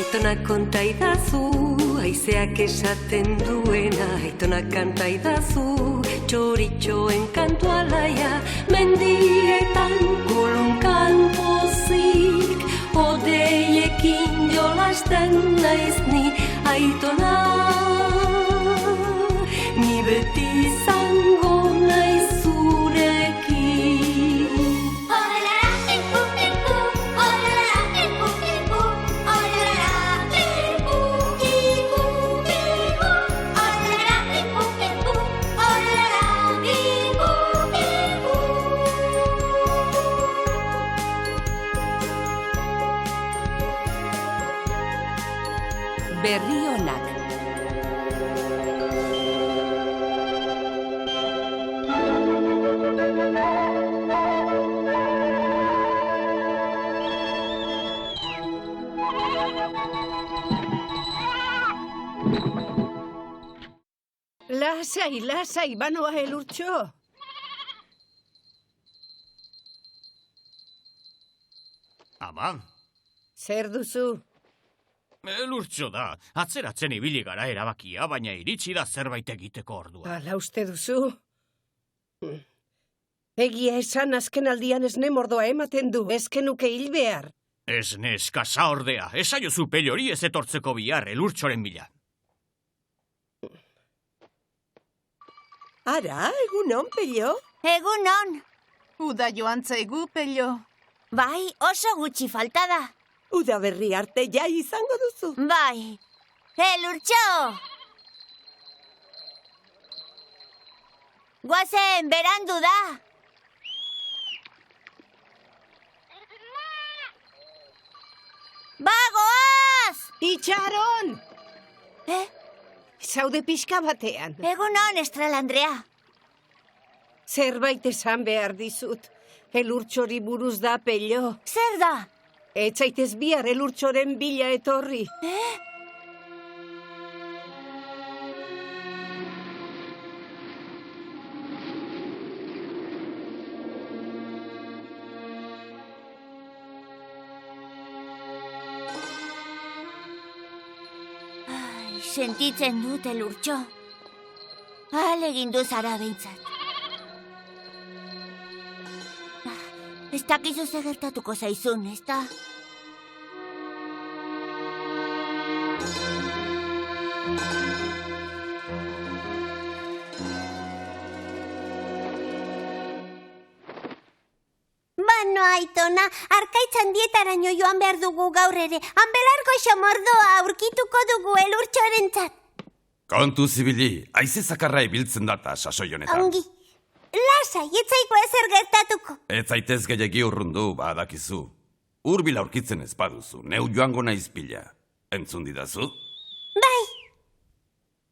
Aitonak konta idazu, haizeak esaten duena. Aitonak kanta idazu, txoritxoen kantu alaia. Mendietan kolunkan pozik, odeiekin jolasten naiz ni. Aitona, ni beti izango naiz zurekin. Berri onak. Lasai, lasai, banoa Elurtxo. Ama, Zer duzu? Elurtxo da. Atzeratzen ibili gara erabakia, baina iritsi da zerbait egiteko ordua. Hala uste duzu? Egia esan azken aldian esne mordoa ematen du, ezkenuke hil behar. Esne eskasa ordea, esaiozu Pelori ez etortzeko bihar Elurtxoren bila. Ara, egunon, Pello? Egunon. Uda joan zaigu, Pello. Bai, oso gutxi falta da. Uda berri arte ja izango duzu. Bai. Elurtxo! Guazen, berandu da. Bagoaz! Itxaron! Zaude pixka batean. Egunon, Estralandrea. Zerbait esan behar dizut. Elurtxori buruz da, Pello. Zer da? Ez zaitez bihar Elurtxoren bila etorri. Sentitzen dut, Elurtxo. Ahalegindu zara behintzat. Ez dakizu zer gertatuko zaizun, ez da? Bano, Aitona, Arkaitzan dietaraino joan behar dugu gaur ere. Hanbelargo xomordoa aurkituko dugu Elurtxorentzat. Kontu zibili, haize zakarra ibiltzen data sasoi honetan. Ongi. Lasai, ez zaigu ezer gertatuko. Ez zaitez gehiagi urrundu, badakizu. Hurbil aurkitzen ez baduzu, neu joango naiz pila. Entzun didazu? Bai.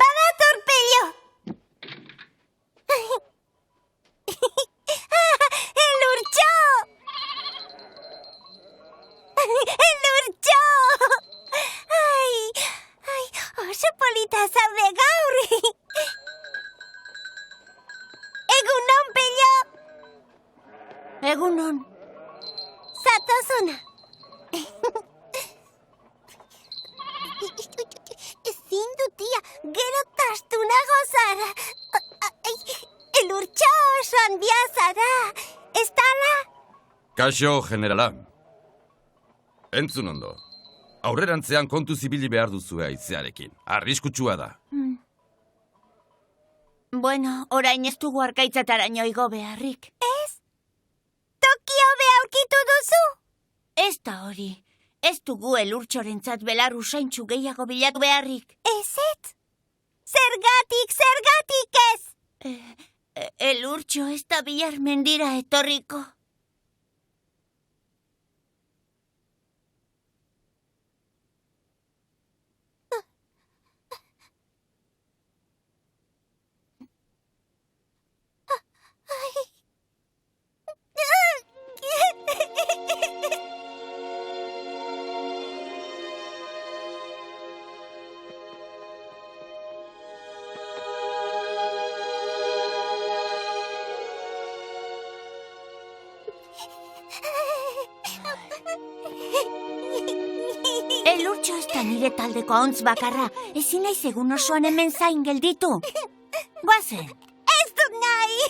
Badator, Pello. Elurtxo! Elurtxo! Ai, oso polita zaude gaur. Egunon, Pello! Egunon. Zatozuna. Ezin du, tia, gero tastunago zara. Elurtxo oso handia zara. Ez dala? Kaixo, generala. Entzun ondo. Aurrerantzean kontu zibili behar duzu haizearekin. Arriskutsua da. Bueno, orain ez dugu Arkaitzataraino igo beharrik. Ez? Toki hobe aurkitu duzu? Ez da hori. Ez dugu Elurtxorentzat belar usaintxu gehiago bilatu beharrik. Ez? Zergatik ez? Elurtxo ez da bihar mendira etorriko. Elurtxo ez da nire taldeko hauntz bakarra. Ezin naiz egun osoan hemen zain gelditu. Guazen. Ez dut nahi!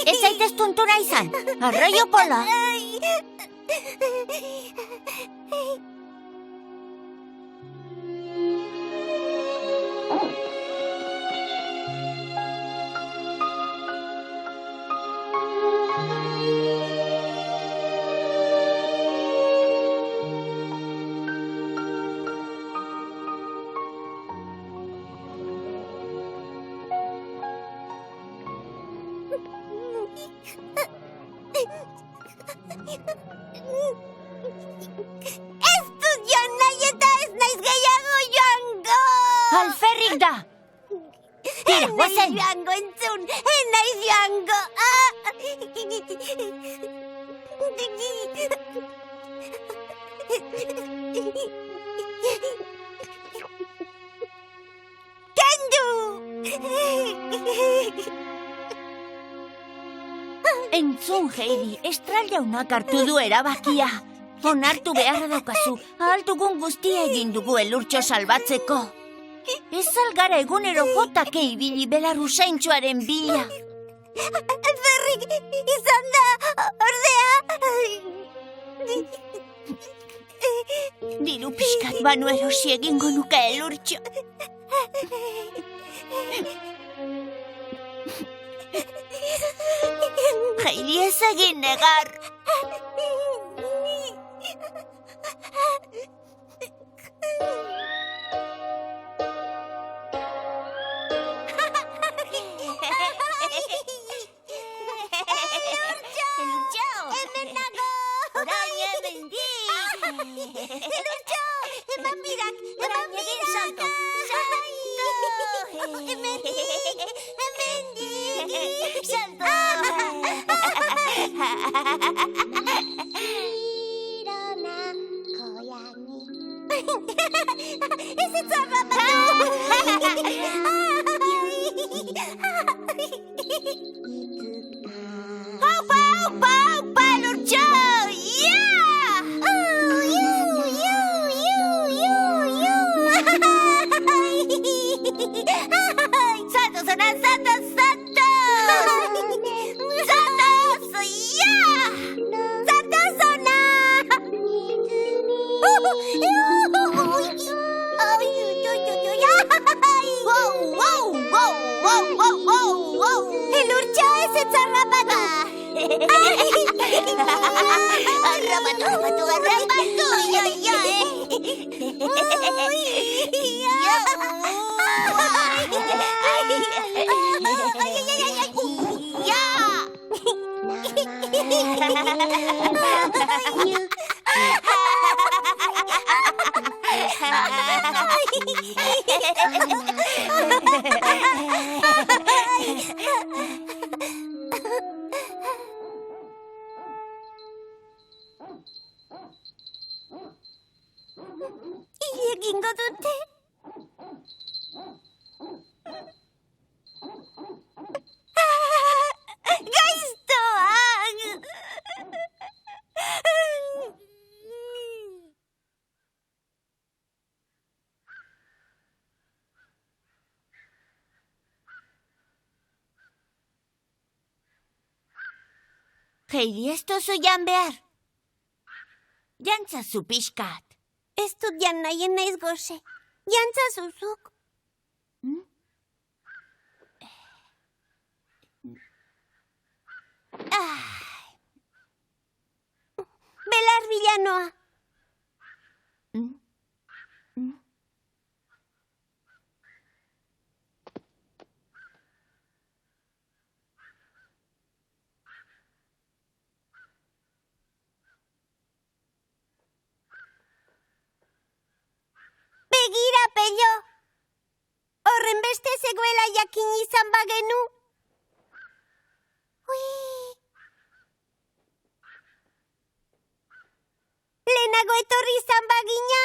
Ez zaitez tuntura izan. Arroio pola. Ez dut joan nahi eta ez naiz gehiago joango! Alferrik da. Tira, guazen. Joango entzun, naiz joango! Kendu! Entzun, Heidi, estral jaunak hartu du erabakia. Onartu beharra daukazu, ahal dugun guztia egin dugu elurtxo salbatzeko. Ez algara egunero jotake ibili belar usaintxoaren bila. Alferrik izan da, ordea... Diru pixkat banu erosi egingo nuke elurtxo. Heidi ez egin negar. Egingo dute? Gaiztoak! Heidi, ez duzu jan behar. Jantzazu pixkat. Ez dut jan nahien naiz goze. Jantza zuzuk. Belar bilanoa. Begira, Pello. Horren beste zegoela jakin izan bagenu. Lehenago etorri izan bagina.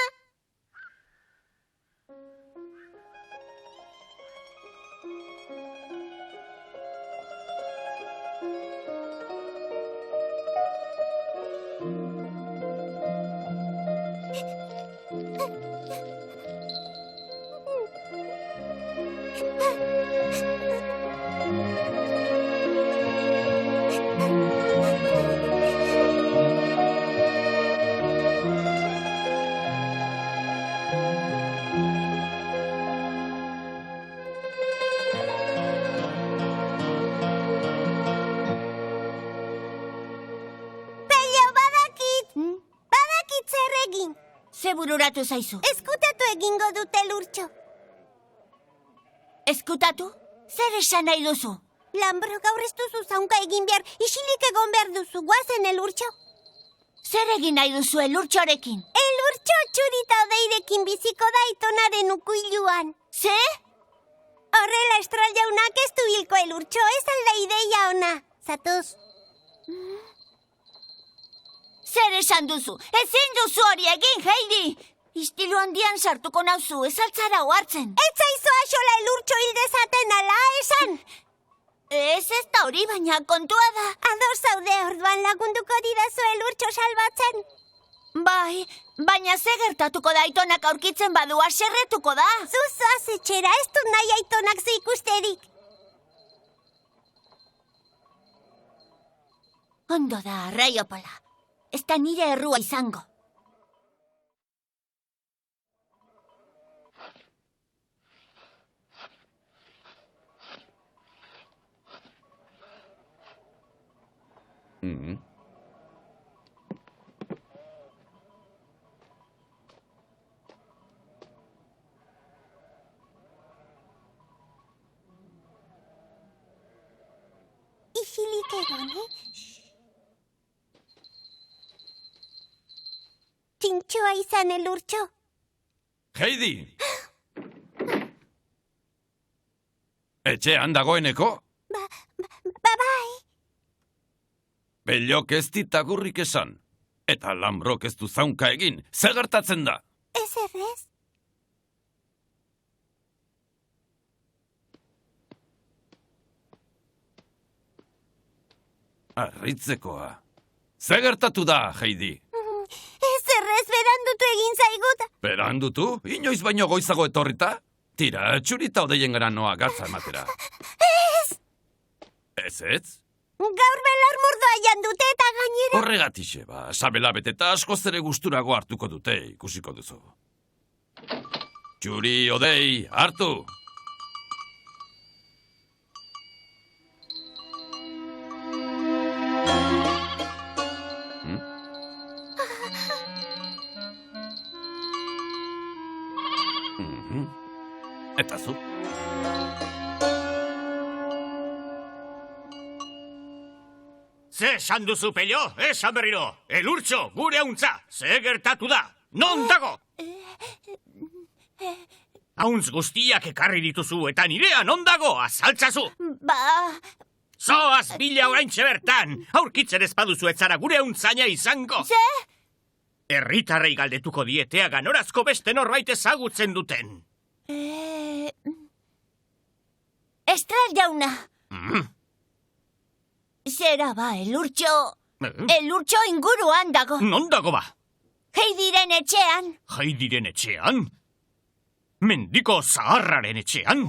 egin. Ze bururatu zaizu? Eskutatu egingo dute Elurtxo. Eskutatu? Zer esan nahi duzu? Lambro, gaur ez duzu zaunka egin behar, isilik egon behar duzu, guazen Elurtxo. Zer egin nahi duzu Elurtxorekin? Elurtxo txurita odeirekin biziko da aitonaren ukuiluan. Ze? Horrela Estral jaunak ez du hilko Elurtxo, ez alda ideia ona. Zatoz. Zer esan duzu? Ezin duzu hori egin, Heidi! Istilu handian sartuko nauzu, ez altzara ohartzen. Ez zaizu axola Elurtxo hil dezaten ala esan. Ez da hori, baina kontua da. Ados zaude orduan lagunduko didazu Elurtxo salbatzen. Bai, baina ze gertatuko da aitonak aurkitzen badu haserretuko da. Zuzoaz etxera, ez dut nahi aitonak zu ikusterik. Ondo da, Raiopala. Ez da nire errua izango. Isilik egon, Txintxoa izan Elurtxo. Heidi! Etxean dagoeneko? Bai. Bellok ez ditagurrik esan. Eta Lambrok ez du zaunka egin. Zer gertatzen da? Ez errez. Arritzekoa. Zer gertatu da, Heidi? Ez errez berandutu egin zaigut. Berandutu? Inoiz baino goizago etorrita? Tira, txurita odeien gara noa gatza ematera. Ez! Ez ez? Gaur belar mordoa jandute eta gainera... Horregatixe, sabela beteta asko zere gusturago hartuko dute, ikusiko duzu. Txuri, odei, hartu! Eta zu? Ze esan duzu, Pello? Esan berriro! Elurtxo, gure hauntza! Ze gertatu da? Non dago? Hauntz guztiak ekarri dituzu eta nirea non dago? Azaltzazu! Zoaz bila oraintxe bertan! Aurkitzen ez baduzu ez zara gure hauntzaina izango! Ze? Herritarrei galdetuko dietea ganorazko beste norbait ezagutzen duten. Estral jauna. Zera ba, Elurtxo... Elurtxo inguruan dago. Non dago ba? Heidiren etxean. Heidiren etxean? Mendiko zaharraren etxean?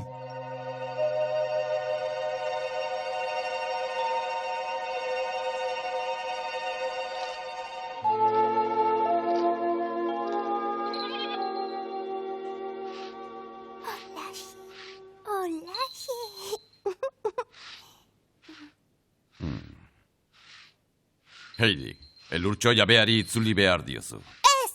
Heidi, Elurtxo jabeari itzuli behar diozu. Ez!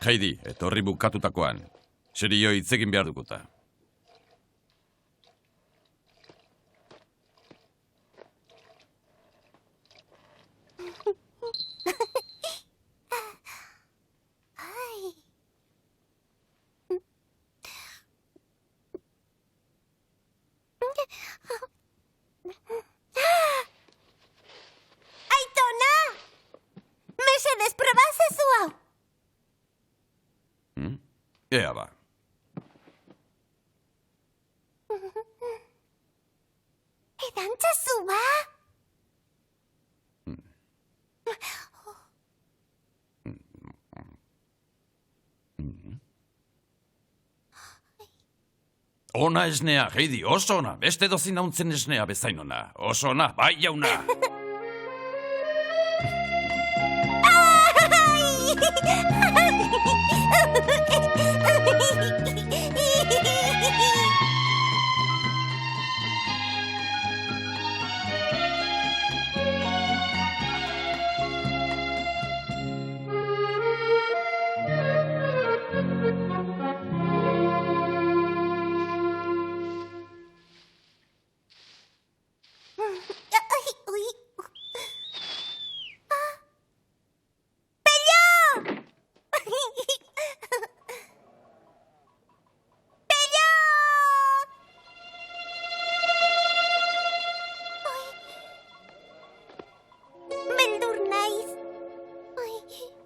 Heidi, etorri bukatutakoan. Serio hitz egin behar duguta. Aitona! Mesedez, probazezu hau! Ea ba. Edantzazu, ba? Ona esnea, Heidi, oso ona. Beste dozin hauntzen esnea bezain ona. Oso ona, bai jauna.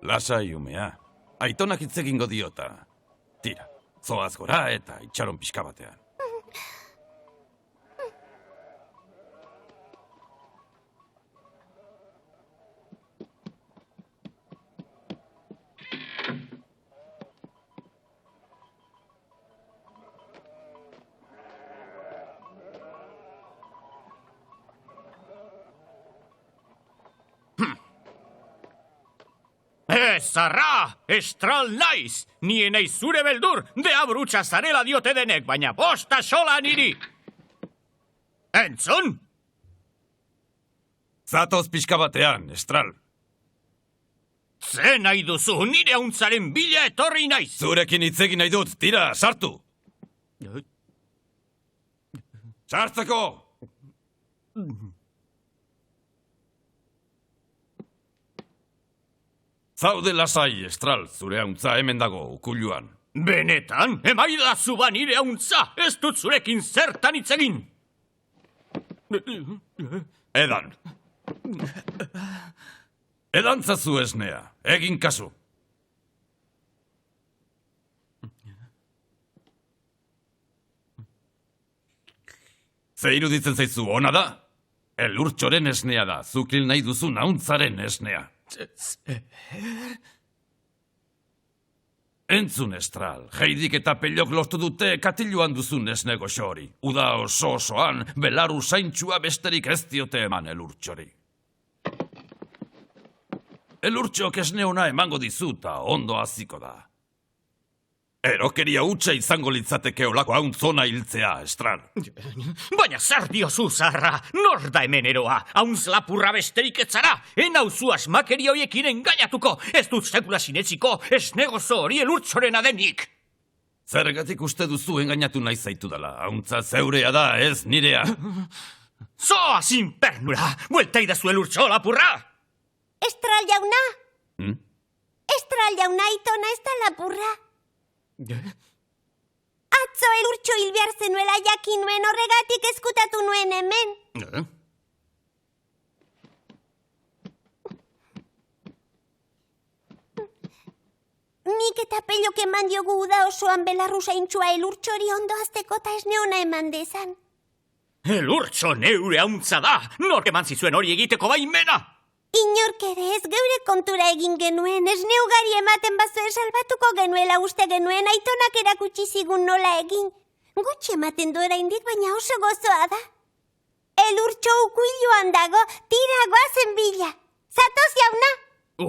Lasai, umea. Aitonak hitz egingo diota. Tira, zoaz gora eta itxaron pixka batean. Zarra, estral naiz, nien naiz zure beldur, deabrutsa zarela diote denek, baina bosta sola niri. Entzun? Zatoz pixka batean, estral. Ze nahi duzu, nire hauntzaren bila etorri naiz. Zurekin hitz egin nahi dut, tira, sartu. Sartzeko! Zaude lasai, estral, zure hauntza hemen dago, ukuluan. Benetan, emaidazu ba nire hauntza, ez dut zurekin zertan hitz egin. Edan. Edantzazu esnea, egin kasu. Ze iruditzen zaizu ona da? Elurtxoren esnea da, zukil nahi duzun hauntzaren esnea. Entzun, estral, Heidik eta Pellok lortu dute katiluan duzun esne goxo hori. Uda oso-osoan, belar usaintxua besterik ez diote eman elurtxori. Elurtxok esne ona emango dizuta, ondo haziko da. Erokeria hutsa izango litzateke olako hauntzona hiltzea, estral. Baina zer diozu, zarra, nor da hemen eroa? Hauntz lapurra besterik etzara, enauzu asmakeri horiekin engainatuko, ez dut sekula sinetziko, ez negozo hori elurtxorena denik. Zergatik uste duzu engainatu nahi zaitu dela, hauntza zeurea da, ez nirea. Zoa zinpernura, buelta idazu elurtxo lapurra! Estral jauna? Estral jauna, Aitona ez da lapurra. Atzo elurtxo hil behar zenuela jakin nuen, horregatik eskutatu nuen hemen. Nik eta Pellok eman diogu uda osoan belarru zaintxua elurtxori ondo azteko eta esne ona eman dezan. Elurtxo neure hauntza da, nork eman zizuen hori egiteko baimena! Inork ere ez geure kontura egin genuen, esne ugari ematen bazuen salbatuko genuela uste genuen, Aitonak erakutsi zigun nola egin. Gutxi ematen du oraindik, baina oso gozoa da. Elurtxo ukuiluan dago, tira goazen bila. Zatoz jauna?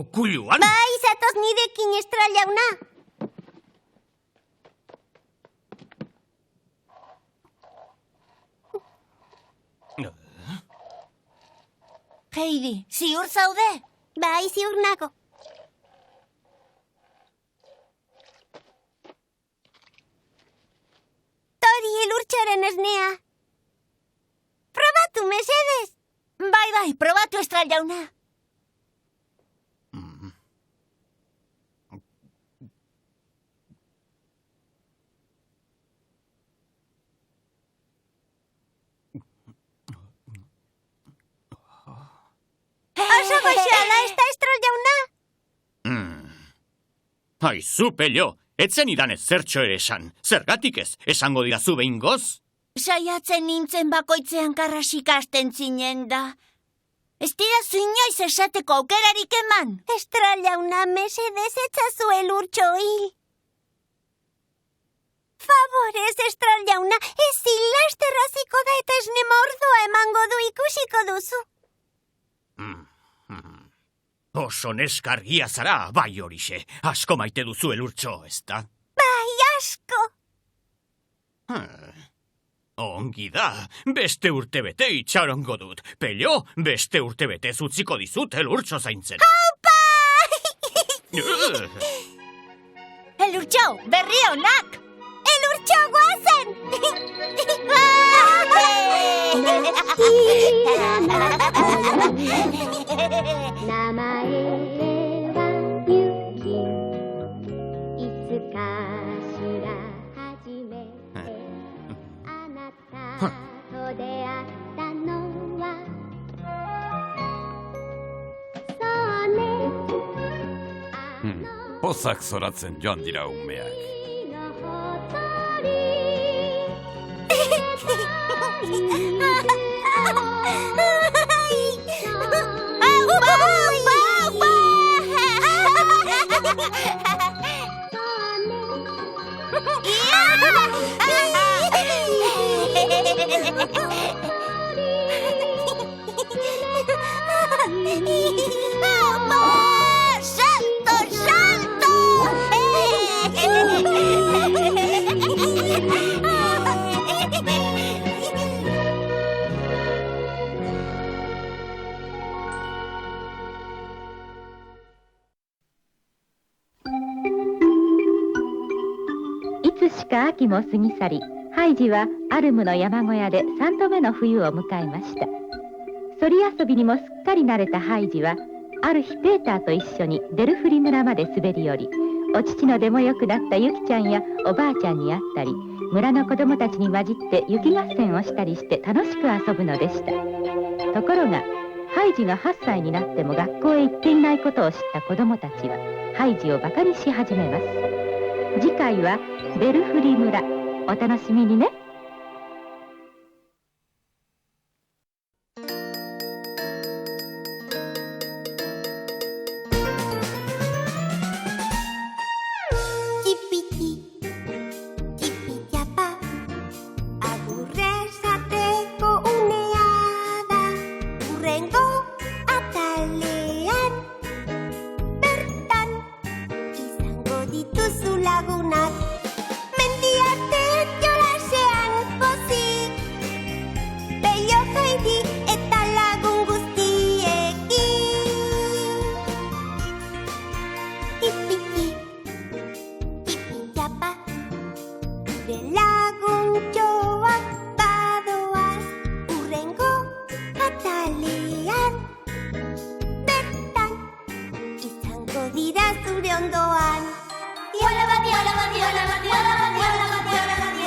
Ukuluan? Bai, zatoz nirekin, estral jauna. Heidi, ziur zaude? Bai, ziur nago. Tori elurtxoren esnea. Probatu, mesedez. Bai, probatu, estral jauna. Oso goxoa da, ez da, estral jauna? Aizu, Pello, etzen idan ez zertxo ere esan. Zergatik ez, esango dirazu behin goz? Saiatzen nintzen bakoitzean karras ikasten zinen da. Ez didazu inoiz esateko aukerarik eman. Estral jauna, mesedez etzazu elurtxo hil. Favorez, Estral jauna, ezin lasterraziko da eta esne mordoa emango du ikusiko duzu. Oso neskargia zara, bai horixe. Asko maite duzu elurtxo, ezta? Bai, asko. Ongi da, beste urtebete itxarongo dut. Pello, beste urtebete utziko dizut elurtxo zaintzen. Aupa! Elurtxo, berri onak! Elurtxo guazen! Pozak zoratzen joan dira umeak.いつしか秋も過ぎ去り、ハイジはアルムの山小屋で3度目の冬を迎えました。そり遊びにもすっかり慣れたハイジは、ある日ペーターと一緒にデルフリ村まで滑り降り、お乳の出も良くなったユキちゃんやおばあちゃんに会ったり、村の子供たちに混じって雪合戦をしたりして楽しく遊ぶのでした。ところが、ハイジが8歳になっても学校へ行っていないことを知った子供たちは、ハイジをバカにし始めます。次回はデルフリ村。お楽しみにね。Dira zure ondoan. Diola bat, diola bat, diola bat, diola bat, diola bat, diola bat, diola bat,